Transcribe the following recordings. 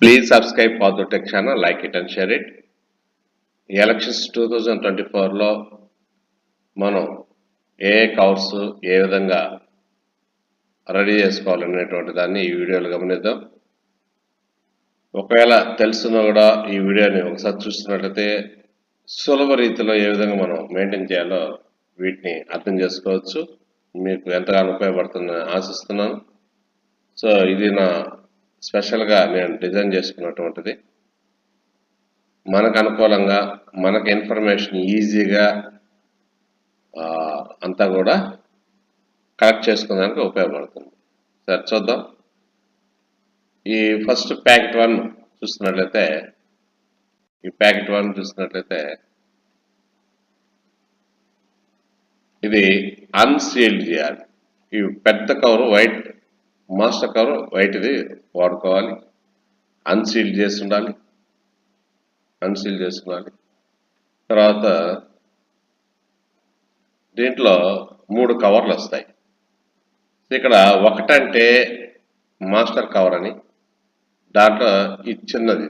Please subscribe for the Tech channel, like it and share it. Elections 2024లో మనం ఏ covers ఏ విధంగా ready చేసుకోవాలనేటువంటి దాన్ని ఈ వీడియోలో గమనిద్దాం. ఒకవేళ తెలుసున్నా కూడా ఈ వీడియోని ఒకసారి చూస్తున్నట్లయితే సులభ రీతిలో ఏ విధంగా మనం మెయింటైన్ చేయాలో వీటిని అర్థం చేసుకోవచ్చు. మీకు ఎంతగానో ఉపయోగపడుతుందని ఆశిస్తున్నాను. సో ఇది నా స్పెషల్గా నేను డిజైన్ చేసుకున్నటువంటిది. మనకు అనుకూలంగా మనకు ఇన్ఫర్మేషన్ ఈజీగా అంతా కూడా కలెక్ట్ చేసుకోవడానికి ఉపయోగపడుతుంది. సరే చూద్దాం. ఈ ఫస్ట్ ప్యాకెట్ 1 చూస్తున్నట్లయితే ఇది అన్సీల్డ్ చేయాలి. ఈ పెద్ద cover white, master cover white ఇది వాడుకోవాలి. అన్సీల్డ్ చేసి ఉండాలి. తర్వాత దీంట్లో 3 కవర్లు వస్తాయి. ఇక్కడ ఒకటంటే మాస్టర్ కవర్ అని, దాంట్లో ఇది చిన్నది,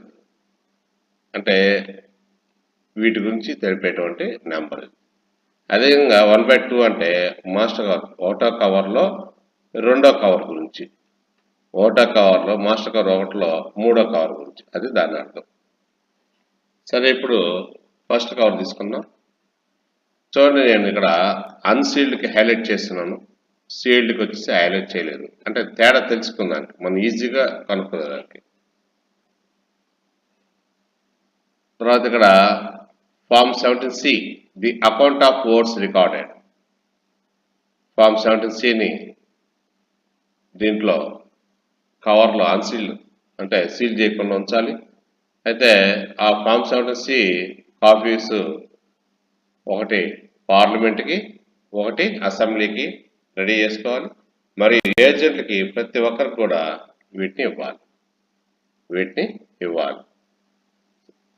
అంటే వీటి గురించి తెలిపేటువంటి నెంబర్. అదేవిధంగా 1/2 అంటే మాస్టర్ కవర్, ఒకటో కవర్లో రెండో కవర్ గురించి, ఒకటో కవర్లో మాస్టర్ కవర్ ఒకటిలో మూడో కవర్ గురించి, అది దాని అర్థం. సరే, ఇప్పుడు ఫస్ట్ కవర్ తీసుకుందాం. చూడండి, నేను ఇక్కడ అన్సీల్డ్కి హైలైట్ చేస్తున్నాను, సీల్డ్కి వచ్చేసి హైలైట్ చేయలేదు. అంటే తేడా తెలుసుకుందానికి, మనం ఈజీగా కనుక్కోవడానికి. తర్వాత ఇక్కడ form 17C, the account of votes recorded. Form 17Cని దీంట్లో కవర్లో అన్సీల్డ్ అంటే సీల్ చేయకుండా ఉంచాలి. అయితే ఆ ఫార్మ్ 17C కాపీస్ ఒకటి పార్లమెంట్కి, ఒకటి అసెంబ్లీకి రెడీ చేసుకోవాలి. మరియు ఏజెంట్లకి ప్రతి ఒక్కరికి కూడా వీటిని ఇవ్వాలి.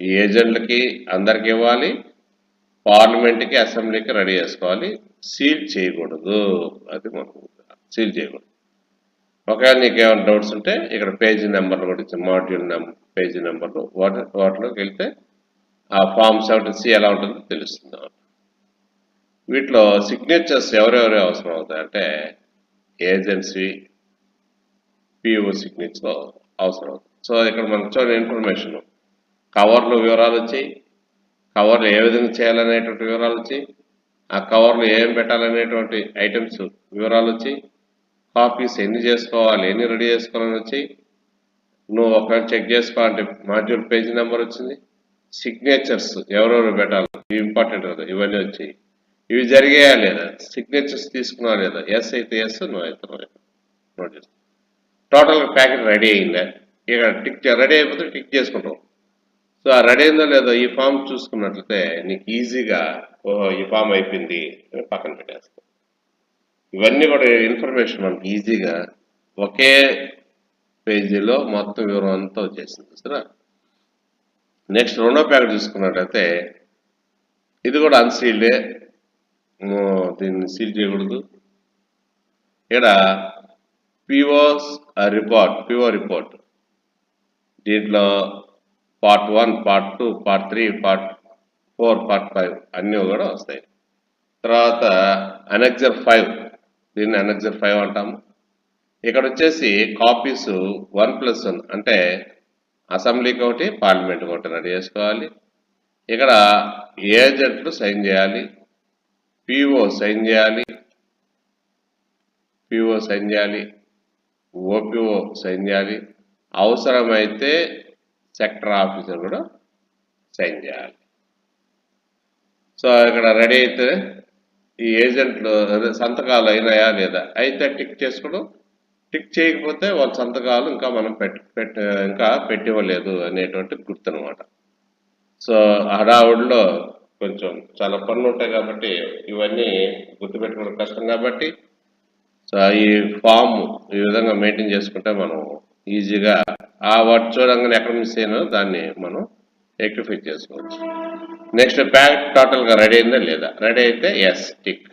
ఈ ఏజెంట్లకి అందరికి ఇవ్వాలి, పార్లమెంట్కి అసెంబ్లీకి రెడీ చేసుకోవాలి. సీల్ చేయకూడదు, అది మనకు సీల్ చేయకూడదు. ఒకవేళ నీకు ఏమైనా డౌట్స్ ఉంటే ఇక్కడ పేజీ నెంబర్లు కూడా ఇచ్చి, మాడ్యూల్ నెంబర్, పేజీ నెంబర్లు, వాటిలోకి వెళ్తే ఆ ఫార్మ్ 17C ఎలా ఉంటుందో తెలుస్తుంది. వీటిలో సిగ్నేచర్స్ ఎవరెవరు అవసరం అవుతాయంటే ఏజెన్సీ, పిఓ సిగ్నేచర్ అవసరం అవుతుంది. సో ఇక్కడ మనకు చూడండి, ఇన్ఫర్మేషన్ కవర్లో వివరాలు వచ్చాయి, కవర్లు ఏ విధంగా చేయాలనేటువంటి వివరాలు వచ్చాయి, ఆ కవర్లు ఏం పెట్టాలనేటువంటి ఐటమ్స్ వివరాలు వచ్చాయి, కాపీస్ ఎన్ని చేసుకోవాలి, ఎన్ని రెడీ చేసుకోవాలని వచ్చి, నువ్వు ఒకవేళ చెక్ చేసుకోవాలంటే మాడ్యూల్ పేజీ నెంబర్ వచ్చింది, సిగ్నేచర్స్ ఎవరెవరు పెట్టాలి, ఇవి ఇంపార్టెంట్ కదా, ఇవన్నీ వచ్చాయి. ఇవి జరిగాయా లేదా, సిగ్నేచర్స్ తీసుకున్నా లేదా, ఎస్ అయితే ఎస్, నో అయితే no. Notice total packet ready అయిందా, ఇక్కడ టిక్ రెడీ అయిపోతే టిక్ చేసుకుంటాం. సో ఆ రెడీ అయిందో లేదో ఈ ఫామ్ చూసుకున్నట్లయితే నీకు ఈజీగా ఓహో ఈ ఫామ్ అయిపోయింది అని పక్కన పెట్టేస్తాం. ఇవన్నీ కూడా ఇన్ఫర్మేషన్ మనకి ఈజీగా ఒకే పేజీలో మొత్తం వివరం అంతా వచ్చేసింది సరే. నెక్స్ట్ రెండో ప్యాకెట్ చూసుకున్నట్లయితే ఇది కూడా అన్సీల్డే, దీన్ని సీల్ చేయకూడదు. ఇక్కడ పిఓ రిపోర్ట్, దీంట్లో part 1, part 2, part 3, part 4, part 5 అన్నీ కూడా వస్తాయి. తర్వాత అనెక్సర్ 5, దీన్ని అనెక్సర్ 5 అంటాము. ఇక్కడ వచ్చేసి కాపీస్ 1+1 అంటే అసెంబ్లీకి ఒకటి, పార్లమెంట్కి ఒకటి రెడీ చేసుకోవాలి. ఇక్కడ ఏజెంట్లు సైన్ చేయాలి, పిఓ సైన్ చేయాలి, ఓపీఓ సైన్ చేయాలి, అవసరమైతే సెక్టర్ ఆఫీసర్ కూడా సైన్ చేయాలి. సో ఇక్కడ రెడీ అయితే ఈ ఏజెంట్లు సంతకాలు అయినాయా లేదా, అయితే టిక్ చేసుకోవడం, టిక్ చేయకపోతే వాళ్ళ సంతకాలు ఇంకా మనం ఇంకా పెట్టివ్వలేదు అనేటువంటి గుర్తు అనమాట. సో హడావుడిలో కొంచెం చాలా పనులు ఉంటాయి కాబట్టి ఇవన్నీ గుర్తుపెట్టుకోవడం కష్టం కాబట్టి, సో ఈ ఫామ్ ఈ విధంగా మెయింటైన్ చేసుకుంటే మనం ఈజీగా ఆ వర్డ్ చూడంగానే ఎక్కడ మిస్ అయినా దాన్ని మనం రెక్టిఫై చేసుకోవచ్చు. నెక్స్ట్ ప్యాకెట్ టోటల్గా రెడీ అయిందా లేదా, రెడీ అయితే ఎస్ టిక్,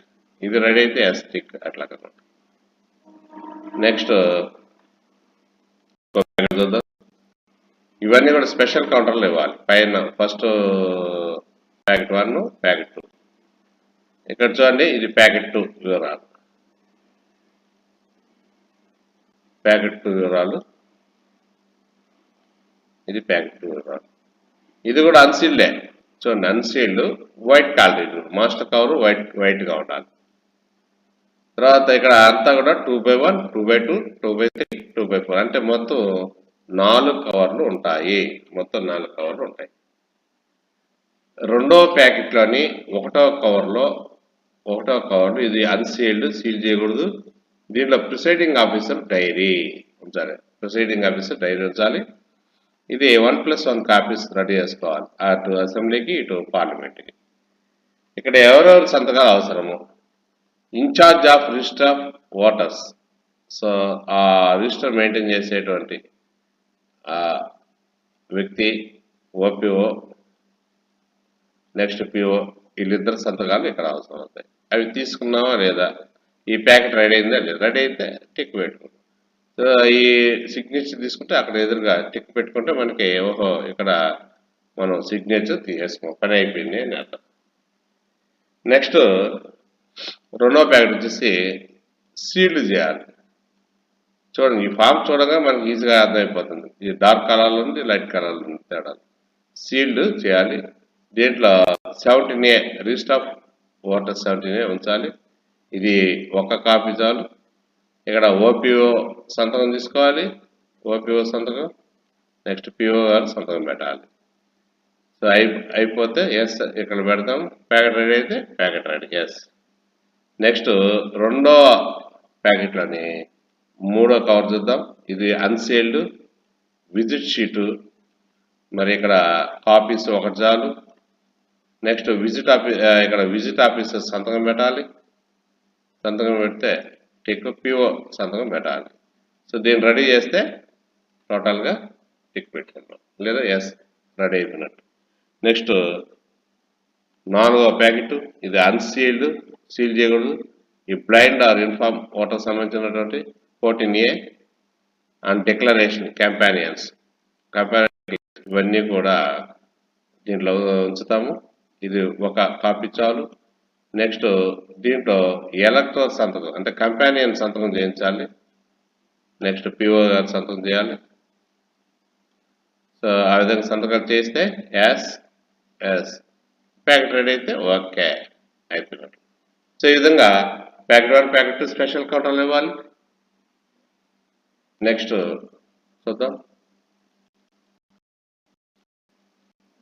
ఇది రెడీ అయితే ఎస్ టిక్, అట్లా కదా. నెక్స్ట్ చూద్దాం. ఇవన్నీ కూడా స్పెషల్ కౌంటర్లు ఇవ్వాలి. పైన ఫస్ట్ ప్యాకెట్ 1, ప్యాకెట్ 2. ఇక్కడ చూడండి, ఇది ప్యాకెట్ 2 వివరాలు. ప్యాకెట్ 2 వివరాలు, ఇది ప్యాకెట్ 2 వివరాలు. ఇది కూడా అన్సీల్డే. చూడండి, unsealed, white calorie, master cover వైట్గా ఉండాలి. తర్వాత ఇక్కడ అంతా కూడా 2/1, 2/2, 2/3, 2/4 అంటే మొత్తం 4 కవర్లు ఉంటాయి. మొత్తం 4 కవర్లు ఉంటాయి. రెండో ప్యాకెట్లోని ఒకటో కవర్లో ఇది అన్సీల్డ్, సీల్ చేయకూడదు. దీంట్లో ప్రిసైడింగ్ ఆఫీసర్ డైరీ ఉంచాలి. ప్రిసైడింగ్ ఆఫీసర్ డైరీ ఉంచాలి. ఇది 1+1 కాపీస్ రెడీ చేసుకోవాలి, అటు అసెంబ్లీకి ఇటు పార్లమెంట్కి. ఇక్కడ ఎవరెవరు సంతకాలు అవసరము? In charge of register of voters. So ఆ రిజిస్టర్ మెయింటైన్ చేసేటువంటి వ్యక్తి, ఓపీఓ, నెక్స్ట్ పిఓ, వీళ్ళిద్దరు సంతకాలు ఇక్కడ అవసరం అవుతాయి. అవి తీసుకున్నావా లేదా, ఈ ప్యాకెట్ రెడీ అయిందా లేదా, రెడీ అయితే టిక్ పెట్టుకుంటాం. సో ఈ సిగ్నేచర్ తీసుకుంటే అక్కడ ఎదురుగా టిక్ పెట్టుకుంటే మనకి ఓహో ఇక్కడ మనం సిగ్నేచర్ తీసేసుకోం, పని అయిపోయింది అని అర్థం. నెక్స్ట్ రెండో ప్యాకెట్ వచ్చేసి సీల్డ్ చేయాలి. చూడండి, ఈ ఫామ్ చూడగా మనకి ఈజీగా అర్థమైపోతుంది. ఇది డార్క్ కలర్లో ఉంది, లైట్ కలర్లో ఉంది తేడా. సీల్డ్ చేయాలి. దీంట్లో 17A register of voter 17A ఉంచాలి. ఇది ఒక కాపీ చాలు. ఇక్కడ ఓపీఓ సంతకం తీసుకోవాలి, ఓపీఓ సంతకం, నెక్స్ట్ పిఓ గారు సంతకం పెట్టాలి. సో అయిపోతే ఎస్ ఇక్కడ పెడతాం. ప్యాకెట్ రెడీ అయితే ప్యాకెట్ రెడీ, ఎస్. నెక్స్ట్ రెండో ప్యాకెట్లోని మూడో కవర్ చూద్దాం. ఇది అన్సీల్డ్, విజిట్ షీటు. మరి ఇక్కడ కాపీస్ ఒకటి చాలు. నెక్స్ట్ ఇక్కడ విజిట్ ఆఫీసర్ సంతకం పెట్టాలి. సంతకం పెడితే టిక్, పిఓ సంతకం పెట్టాలి. సో దీన్ని రెడీ చేస్తే టోటల్గా టిక్ పెట్టుకుంటాం, లేదా ఎస్ రెడీ అయిపోయినట్టు. నెక్స్ట్ నాలుగో ప్యాకెట్, ఇది అన్సీల్డ్, సీల్ చేయకూడదు. ఈ బ్లైండ్ ఆర్ ఇన్ఫార్మ్ ఓటర్ సంబంధించినటువంటి 14A అండ్ డిక్లరేషన్ కంపానియన్స్ ఇవన్నీ కూడా దీంట్లో ఉంచుతాము. ఇది ఒక కాపీ చాలు. నెక్స్ట్ దీంట్లో ఎలక్టోరల్ సంతకం అంటే కంపానియన్ సంతకం చేయించాలి. నెక్స్ట్ పిఓ గారు సంతకం చేయాలి. సో ఆ విధంగా సంతకాలు చేస్తే ఎస్ ప్యాకెట్ రెడీ అయితే ఓకే అయిపోయినట్టు. సో ఈ విధంగా ప్యాకెట్ 1, ప్యాకెట్ 2 స్పెషల్ కౌంటర్లు ఇవ్వాలి. నెక్స్ట్ చూద్దాం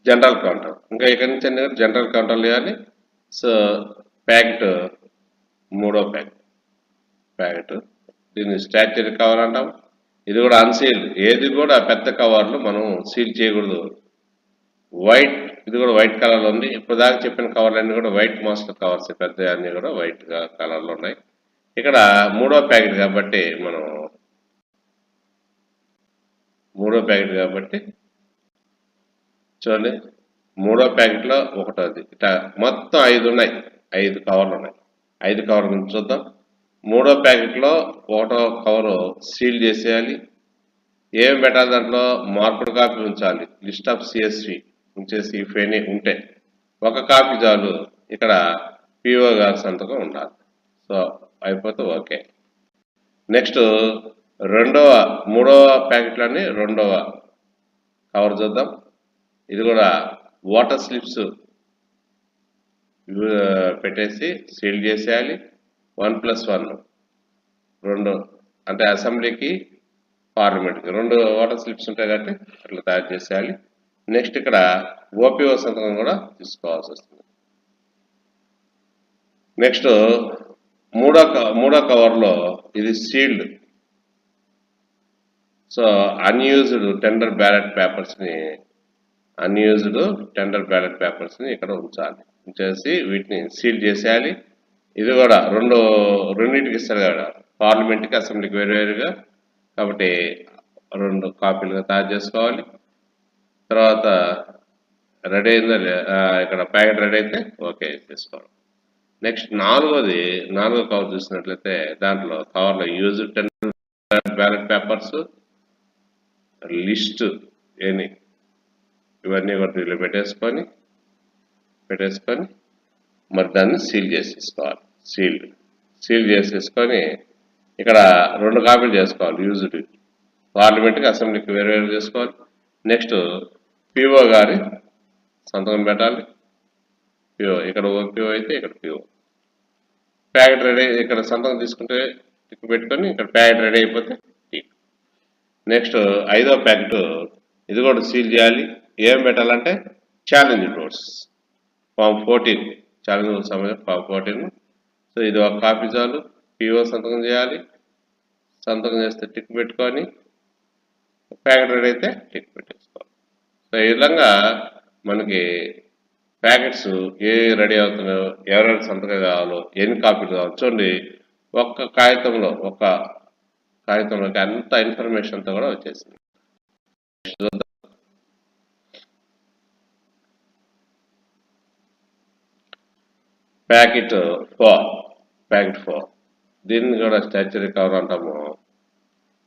జనరల్ కౌంటర్. ఇంకా ఇక్కడి నుంచి జనరల్ కౌంటర్లు ఇవ్వాలి. సో ప్యాకెట్ మూడో ప్యాకెట్ దీన్ని స్టాచ్యూరీ కవర్ అంటాం. ఇది కూడా అన్సీల్డ్. ఏది కూడా పెద్ద కవర్లు మనం సీల్ చేయకూడదు. వైట్, ఇది కూడా వైట్ కలర్లో ఉంది. ఇప్పుడు దాకా చెప్పిన కవర్లన్నీ కూడా వైట్ మాస్టర్ కవర్స్, పెద్ద అన్నీ కూడా వైట్ కలర్లో ఉన్నాయి. ఇక్కడ మూడో ప్యాకెట్ కాబట్టి చూడండి, మూడో ప్యాకెట్లో ఒకటోది. ఇట్లా మొత్తం 5 ఉన్నాయి, 5 కవర్లు ఉన్నాయి. 5 కవర్ గురించి చూద్దాం. మూడో ప్యాకెట్లో ఒకటో కవరు సీల్ చేసేయాలి. ఏం పెట్టాలి దాంట్లో? మార్పుడు కాపీ ఉంచాలి. లిస్ట్ ఆఫ్ సిఎస్వి ఉంచేసి ఇఫ్ ఎనీ ఉంటే ఒక కాపీ చాలు. ఇక్కడ పిఓ గారి సంతకం ఉండాలి. సో అయిపోతే ఓకే. నెక్స్ట్ మూడవ ప్యాకెట్లోని రెండవ కవర్ చూద్దాం. ఇది కూడా వాటర్ స్లిప్స్ పెట్టేసి సీల్ చేసేయాలి. 1+1 2 అంటే అసెంబ్లీకి పార్లమెంట్కి 2 వాటర్ స్లిప్స్ ఉంటాయి కాబట్టి అట్లా తయారు చేసేయాలి. నెక్స్ట్ ఇక్కడ ఓపీఓ సంతకం కూడా తీసుకోవాల్సి వస్తుంది. నెక్స్ట్ మూడో కవర్లో ఇది sealed. So unused tender ballot పేపర్స్ని ఇక్కడ ఉంచేసి వీటిని సీల్ చేసేయాలి. ఇది కూడా రెండింటికి ఇస్తారు కదా, పార్లమెంట్కి అసెంబ్లీకి వేరువేరుగా, కాబట్టి 2 కాపీలుగా తయారు చేసుకోవాలి. తర్వాత రెడీ అయిందా ఇక్కడ ప్యాకెట్ రెడీ అయితే ఓకే చేసుకోవాలి. నెక్స్ట్ నాలుగో కవర్ చూసినట్లయితే దాంట్లో కవర్లో used tender ballot papers, list ఎన్ని ఇవన్నీ కూడా దీనిలో పెట్టేసుకొని మరి దాన్ని సీల్ చేసేసుకోవాలి. సీల్ చేసేసుకొని ఇక్కడ 2 కాపీలు చేసుకోవాలి. యూజ్డ్ పార్లమెంట్కి అసెంబ్లీకి వేరు చేసుకోవాలి. నెక్స్ట్ పిఓ గారి సంతకం పెట్టాలి. పిఓ ఇక్కడ పిఓ అయితే ఇక్కడ పిఓ. ప్యాకెట్ రెడీ ఇక్కడ సంతకం తీసుకుంటే టిక్ పెట్టుకొని ఇక్కడ ప్యాకెట్ రెడీ అయిపోతే టిక్. నెక్స్ట్ 5వ ప్యాకెట్ ఇది కూడా సీల్ చేయాలి. ఏం పెట్టాలంటే ఛాలెంజ్ నోట్స్ ఫామ్ 14 ఛాలెంజ్ సంబంధించిన ఫామ్ 14. సో ఇది ఒక కాపీ చాలు. పిఓ సంతకం చేయాలి. సంతకం చేస్తే టిక్ పెట్టుకొని ప్యాకెట్ రెడీ అయితే టిక్ పెట్టేసుకోవాలి. సో ఈ విధంగా మనకి ప్యాకెట్స్ ఏ రెడీ అవుతున్నాయో, ఎవరెవరి సంతకం కావాలో, ఎన్ని కాపీలు కావాలో చూడండి. ఒక్క కాగితంలోకి అంత ఇన్ఫర్మేషన్ అంతా కూడా వచ్చేసింది. ప్యాకెట్ 4 దీన్ని కూడా స్టాచ్యూరీ కవర్ అంటాము.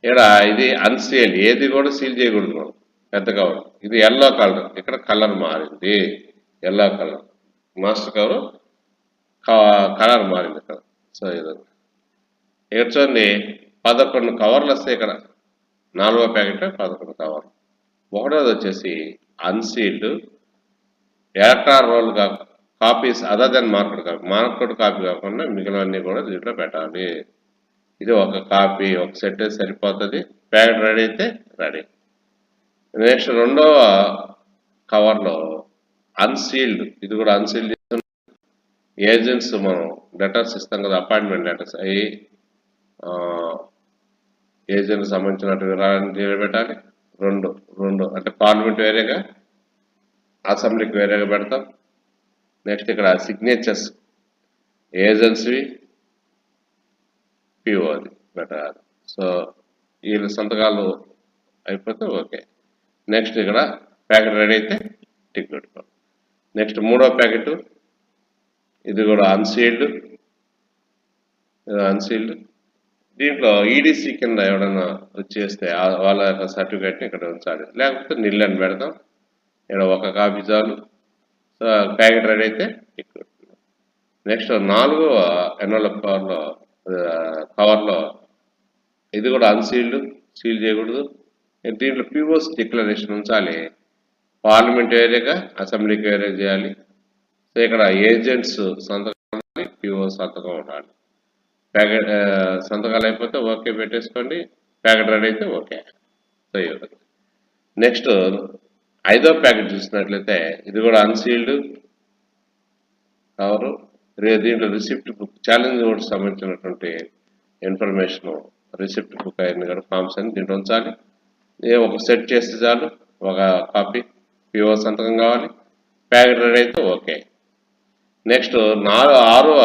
ఇక్కడ ఇది అన్సీల్, ఏది కూడా సీల్ చేయకూడదు మనం. పెద్ద కవర్ ఇది ఎల్లో కలర్, ఇక్కడ కలర్ మారింది. ఎల్లో కలర్ మాస్టర్ కలర్ మారింది ఇక్కడ. సో ఇది ఇక్కడ చూడండి 11 కవర్లు వస్తాయి. ఇక్కడ 4వ ప్యాకెట్ 11 కవర్లు. 1వది వచ్చేసి unsealed electoral roll copies other than marked copy కాకుండా మిగిలినవన్నీ కూడా దీంట్లో పెట్టాలి. ఇది ఒక కాపీ, ఒక సెట్ సరిపోతుంది. ప్యాకెట్ రెడీ అయితే రెడీ. నెక్స్ట్ 2వ కవర్లో అన్సీల్డ్, ఇది కూడా అన్సీల్డ్ చేస్తున్నాం. ఏజెంట్స్ మనం లెటర్స్ ఇస్తాం కదా, అపాయింట్మెంట్ లెటర్స్, అవి ఏజెంట్ సంబంధించినట్టు వివరాలను పెట్టాలి. 2 అంటే పార్లమెంట్ వేరేగా, అసెంబ్లీకి వేరేగా పెడతాం. నెక్స్ట్ ఇక్కడ సిగ్నేచర్స్ ఏజెన్సీ పిఓది పెట్టాలి. సో వీళ్ళ సంతకాలు అయిపోతే ఓకే. నెక్స్ట్ ఇక్కడ ప్యాకెట్ రెడీ అయితే టిక్ పెట్టుకోవాలి. నెక్స్ట్ 3వ ప్యాకెట్ ఇది కూడా అన్సీల్డ్. దీంట్లో ఈడీసీ కింద ఎవడన్నా వచ్చేస్తే వాళ్ళ యొక్క సర్టిఫికేట్ని ఇక్కడ ఉంచాలి, లేకపోతే నిల్ అని పెడతాం. ఇక్కడ ఒక కాపీ చాలు. సో ప్యాకెట్ రెడీ అయితే టిక్ పెట్టుకున్నాం. నెక్స్ట్ 4వ ఎన్వలప్ కవర్లో ఇది కూడా అన్సీల్డ్, సీల్ చేయకూడదు. దీంట్లో పిఓస్ డిక్లరేషన్ ఉంచాలి. పార్లమెంట్ ఏరియాగా, అసెంబ్లీకి ఏరియా చేయాలి. సో ఇక్కడ ఏజెంట్స్ సంతకం ఉండాలి, పిఓ సంతకం ఉండాలి. ప్యాకెట్ సంతకాలు అయిపోతే ఓకే పెట్టేసుకోండి. ప్యాకెట్ రెడీ అయితే ఓకే. సో నెక్స్ట్ 5వ ప్యాకెట్ చూసినట్లయితే ఇది కూడా అన్సీల్డ్ కవరు. దీంట్లో రిసిప్ట్ బుక్, ఛాలెంజ్ కూడా సంబంధించినటువంటి ఇన్ఫర్మేషన్, రిసిప్ట్ బుక్ అన్ని కూడా ఫామ్స్ అని దీంట్లో ఉంచాలి. ఒక సెట్ చేస్తే చాలు, ఒక కాపీ పిఓ సంతకం కావాలి. ప్యాకెట్ రెడీ అయితే ఓకే. నెక్స్ట్ 6వ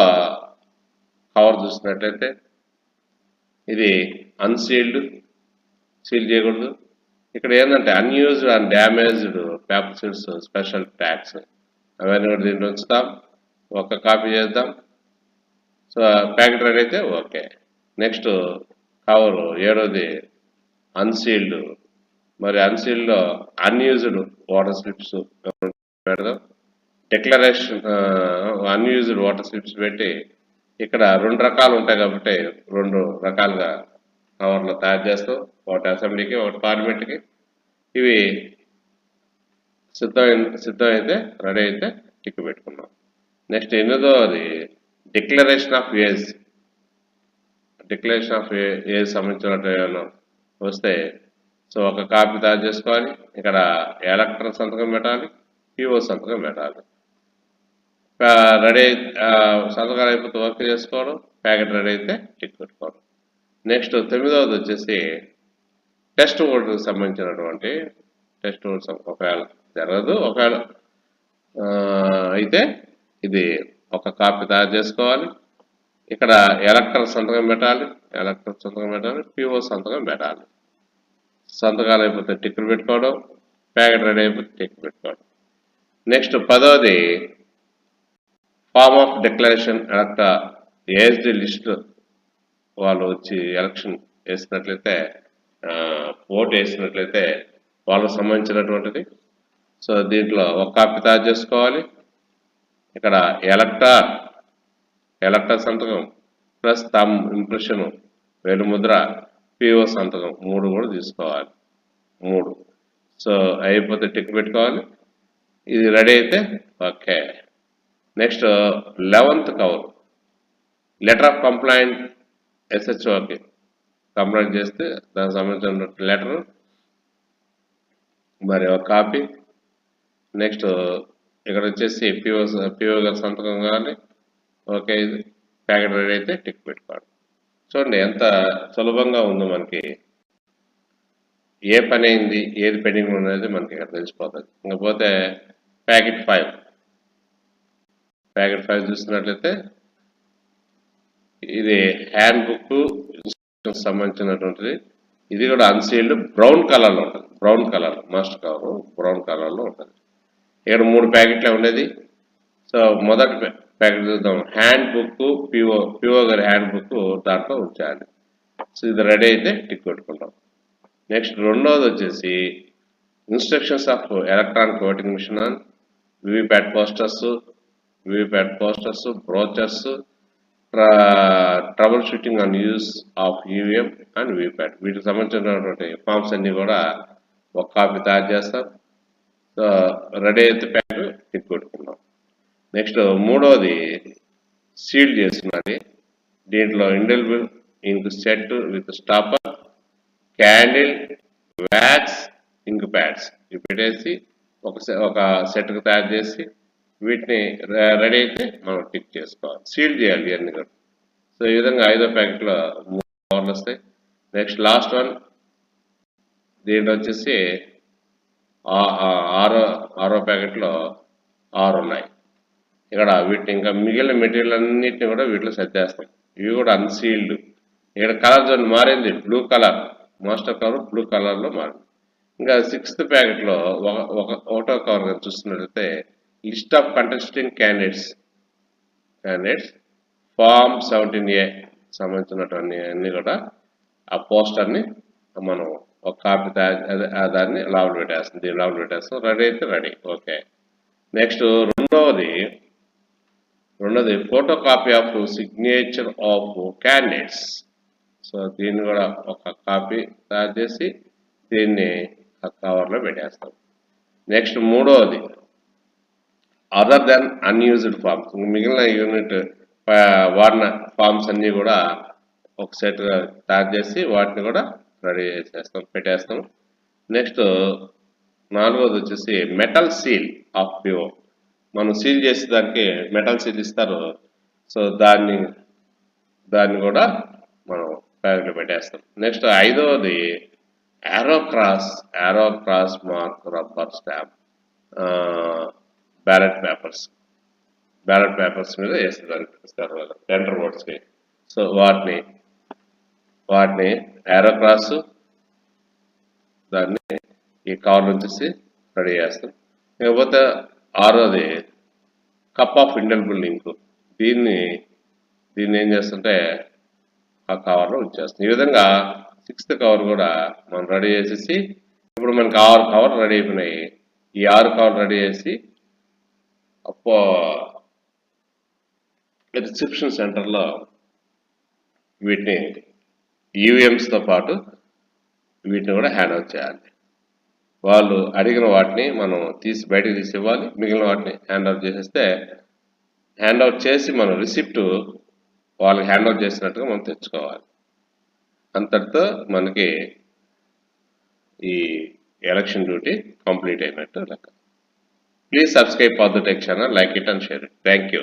కవర్ చూసినట్లయితే ఇది అన్సీల్డ్, సీల్ చేయకూడదు. ఇక్కడ ఏంటంటే unused and damaged paper sheets special tax అవన్నీ కూడా దీంట్లో ఉంచుతాం. ఒక కాపీ చేద్దాం. సో ప్యాకెట్ రెడీ అయితే ఓకే. నెక్స్ట్ కవరు 7వది అన్సీల్డ్. మరి అన్సీల్డ్లో అన్యూజ్డ్ వాటర్ స్లిప్స్ పెడదాం. డిక్లరేషన్ అన్యూజ్డ్ వాటర్ స్లిప్స్ పెట్టి ఇక్కడ 2 రకాలు ఉంటాయి కాబట్టి 2 రకాలుగా కవర్లో తయారు చేస్తాం. ఒకటి అసెంబ్లీకి, ఒకటి పార్లమెంట్కి. ఇవి సిద్ధమైతే రెడీ అయితే టిక్ పెట్టుకున్నాం. నెక్స్ట్ 8వది డిక్లరేషన్ ఆఫ్ ఏజ్. సంబంధించినట్టు ఏమైనా వస్తే సో ఒక కాపీ తయారు చేసుకోవాలి. ఇక్కడ ఎలక్టర్ సంతకం పెట్టాలి, పిఓ సంతకం పెట్టాలి. రెడీ సంతకాలు అయిపోతే వర్క్ చేసుకోవడం. ప్యాకెట్ రెడీ అయితే టిక్ పెట్టుకోవడం. నెక్స్ట్ 9వది వచ్చేసి టెస్ట్ ఓట్కి సంబంధించినటువంటి టెస్ట్ ఓట్స్. ఒకవేళ జరగదు, ఒకవేళ అయితే ఇది ఒక కాపీ తయారు చేసుకోవాలి. ఇక్కడ ఎలక్టర్ సంతకం పెట్టాలి, పిఓ సంతకం పెట్టాలి. సంతకాలు అయిపోతే టిక్లు పెట్టుకోవడం. ప్యాకెట్ రెడీ అయిపోతే టిక్ పెట్టుకోవడం. నెక్స్ట్ 10వది form of declaration. Elector aged list వాళ్ళు వచ్చి ఎలక్షన్ వేసినట్లయితే, ఓటు వేసినట్లయితే వాళ్ళకు సంబంధించినటువంటిది. సో దీంట్లో ఒక కాపీ తయారు చేసుకోవాలి. ఇక్కడ ఎలక్టర్ సంతకం ప్లస్ థంబ్ ఇంప్రెషన్ వేలిముద్ర పిఓ సంతకం 3 కూడా తీసుకోవాలి. 3. సో అయిపోతే టిక్ పెట్టుకోవాలి. ఇది రెడీ అయితే okay. Next 11th cover letter of complaint ఎస్హెచ్ఓకి కంప్లైంట్ చేస్తే దానికి సంబంధించిన లెటర్ మరి ఒక కాపీ. నెక్స్ట్ ఇక్కడ వచ్చేసి పిఓ గారి సంతకం కానీ ఓకే. ఇది ప్యాకెట్ రెడీ అయితే టిక్ పెట్టుకోండి. చూడండి ఎంత సులభంగా ఉందో మనకి. ఏ పని అయింది ఏది పెండింగ్ ఉన్నది మనకి ఇక్కడ తెలిసిపోతుంది. ఇంకపోతే ప్యాకెట్ 5 చూసినట్లయితే ఇది హ్యాండ్ బుక్ సంబంధించినటువంటిది. ఇది కూడా అన్సీల్డ్ బ్రౌన్ కలర్లో ఉంటుంది. Brown colour master cover brown కలర్లో ఉంటుంది. ఇక్కడ 3 ప్యాకెట్లే ఉండేది. సో మొదటి ప్యాకెట్ చూద్దాం. హ్యాండ్ బుక్ పిఓ గారి హ్యాండ్ బుక్ దాంట్లో ఉంచాలి. సో ఇది రెడీ అయితే టిక్ పెట్టుకుంటాం. నెక్స్ట్ రెండవది వచ్చేసి instructions of electronic voting machine on VVPAT posters brochures troubleshooting on use of EVM and VVPAT. వీటికి సంబంధించినటువంటి ఫామ్స్ అన్ని కూడా ఒక కాపీ తయారు చేస్తాం. సో రెడీ అయితే ప్యాక్ టిక్ పెట్టుకుంటాం. నెక్స్ట్ మూడవది సీల్ చేస్తున్నది. దీంట్లో indelible ink set with stopper candle wax ink pads ఇవి పెట్టేసి ఒక సెట్కి తయారు చేసి వీటిని రెడీ అయితే మనం టిక్ చేసుకోవాలి. సీల్ చేయాలి ఇవన్నీ కూడా. సో ఈ విధంగా 5వ ప్యాకెట్లో 3 కవర్లు వస్తాయి. నెక్స్ట్ లాస్ట్ వన్ దీంట్లో వచ్చేసి 6వ ప్యాకెట్లో 6 ఉన్నాయి. ఇక్కడ వీటిని ఇంకా మిగిలిన మెటీరియల్ అన్నిటిని కూడా వీటిలో సర్దేస్తాం. ఇవి కూడా అన్సీల్డ్. ఇక్కడ కలర్ జోన్ మారింది. Blue colour master cover blue కలర్లో మారింది. ఇంకా 6th ప్యాకెట్లో 1వ కవర్ కానీ చూస్తున్నట్లయితే list of contesting candidates form 17A సంబంధించినటువంటి అన్ని కూడా ఆ పోస్టర్ని మనం ఒక కాపీ దాన్ని లోపల పెట్టేస్తాం. దీన్ని లోపల పెట్టేస్తాం. రెడీ అయితే రెడీ ఓకే. నెక్స్ట్ రెండవది photo copy of signature of candidates. So దీన్ని కూడా ఒక కాపీ తయారు చేసి దీన్ని కవర్లో పెట్టేస్తాం. నెక్స్ట్ మూడవది అదర్ దెన్ అన్యూజ్డ్ ఫార్మ్స్. మిగిలిన యూనిట్ వాడిన ఫార్మ్స్ అన్నీ కూడా ఒక సెట్ తయారు చేసి వాటిని కూడా రెడీ చేసేస్తాం పెట్టేస్తాం. నెక్స్ట్ 4వది వచ్చేసి మెటల్ సీల్ ఆఫ్ పిఓ. మనం సీల్ చేసేదానికి మెటల్ సీల్ ఇస్తారు. సో దాన్ని కూడా మనం ప్యాకెట్లో పెట్టేస్తాం. నెక్స్ట్ 5వది arrow cross mark rubber stamp ballot papers మీద వేస్తారు టెండర్ ఓట్స్కి. సో వాటిని యారో క్రాస్ దాన్ని ఈ కవర్ వచ్చేసి రెడీ చేస్తాం. ఇకపోతే 6వది కప్ ఆఫ్ ఇండెలిబుల్ ఇంక్. దీన్ని ఏం చేస్తుంటే ఆ కవర్లో ఉంచేస్తాం. ఈ విధంగా 6th కవర్ కూడా మనం రెడీ చేసేసి ఇప్పుడు మనకి 6 కవర్ రెడీ అయిపోయినాయి. ఈ 6 కవర్ రెడీ చేసి రిసెప్షన్ సెంటర్లో వీటిని ఈవీఎంస్తో పాటు వీటిని కూడా హ్యాండ్ అవుట్ చేయాలి. వాళ్ళు అడిగిన వాటిని మనం బయటకు తీసి ఇవ్వాలి. మిగిలిన వాటిని హ్యాండ్ అవుట్ చేసి మనం రిసిప్ట్ వాళ్ళకి హ్యాండ్ అవుట్ చేసినట్టుగా మనం తెచ్చుకోవాలి. అంతటితో మనకి ఈ ఎలక్షన్ డ్యూటీ కంప్లీట్ అయినట్టు లెక్క. Please subscribe for the tech channel, like it and share it. Thank you.